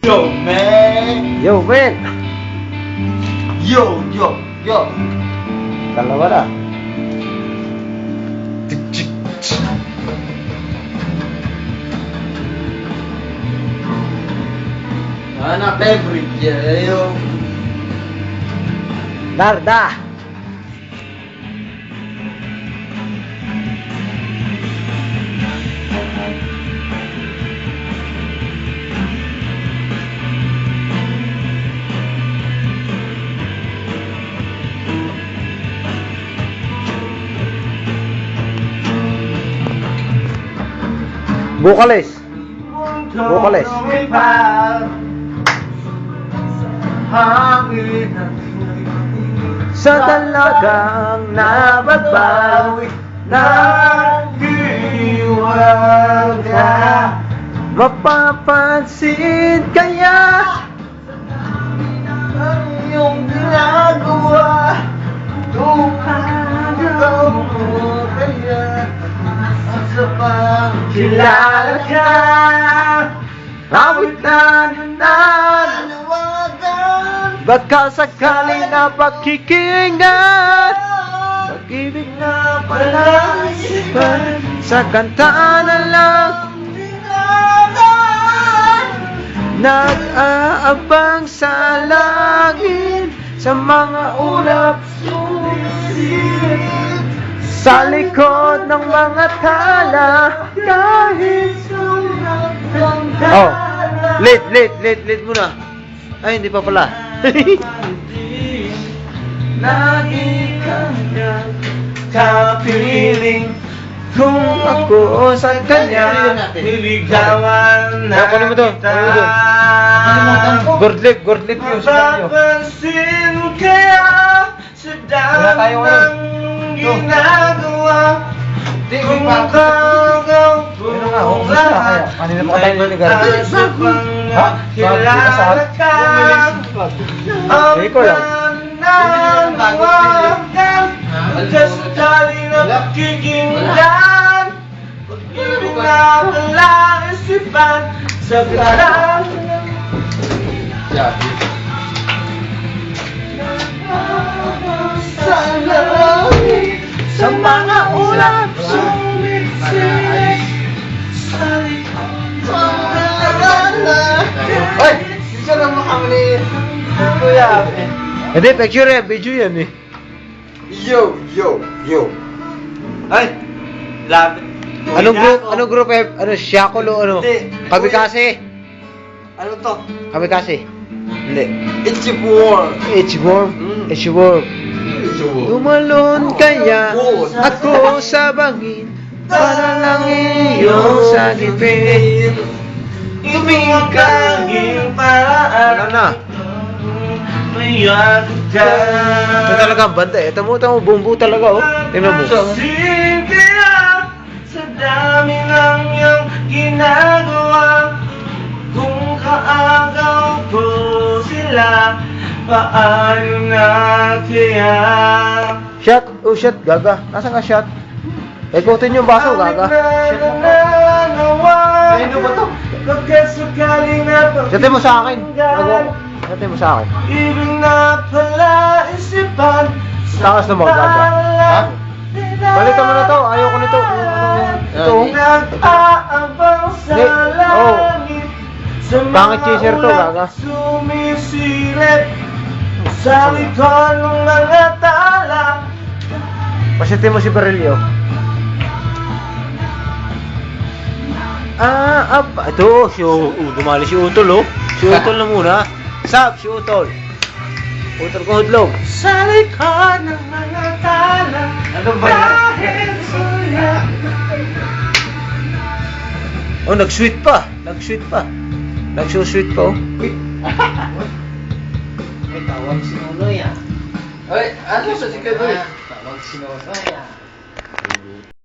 Yo, man! Yo, man! Yo, yo, yo! Dalawa na. Anak favorite yo. Narda! Vocalist. Vocalist. Sa talagang nababawi nag-iwala, mapapansin kaya ang iyong ginagawa. Kung agaw mo kaya sa pagkilala ka, awit na nanawagan, baka sakali na pakikinggan, pag-ibig na palaisipan, sa kanta na lang nag-aabang sa langit, sa mga ulap sumisilip, sa likod ng mga tala, kahit sulat ng tala. Oh, late muna. Ay, hindi pa pala. Lagi kanyang kapiling, kung ako sa kanya niligawan na kita. Gordlip yung sinabi nyo. Mapapansin kaya sa dami ng ginagawa, kung agaw ko lahat, may nasa pangakilala ka, ang nananawagan, kasali na pakikinggan, pag-ibig na palaisipan, sa kanta sa langit, sa mga ulap sumisilip, sa likod ng alala. Hoy! Picture naman kami ni Kuya. Hindi, picture yan. Video yan eh. Yo, yo, yo. Ay, lapit. Anong group eh? Ano, Shakulo, ano? Hindi. Kamikase? Ano to? Kamikase? Hindi. It's your war. It's warm. Tumalon kaya ako sa bangin, para lang iyong sagipin. Ibig kahing paraan. Ano na? Mayan ka. Ito talaga ang banda eh. Tamo, bumbu talaga oh. Tingnan mo. Sin kaya sa dami ng iyong ginagawa, kung kaagaw ko sila, paano na kaya? Shot! Oh shot, gaga. Nasaan ka shot? Ikutin yung baso, gaga. Ay, ano ba to? Pagkasakaling na Shotin mo sa akin. Shotin mo sa akin. ibig na palaisipan, Takas na mo, gaga. Ha? Balikan mo na to. Ayoko nito. Ito. nag-aabang sa Hindi. Oh. langit, sa Pangit chaser to, ulap gaga. sumisilip, sa likod ng mga tala. Pasitin mo si Barilio. Ito, dumali si Utol, oh. Si Utol na muna. Sab, si Utol. Utol ko hudlog. Sa likod ng mga tala, Ano ba yan? dahil suya. Oh, nag-sweet pa. Nag-sweet pa, oh. May tawag si Nunoy ah. Ay, ano sa si Kadoy? Tawag si Nunoy ah.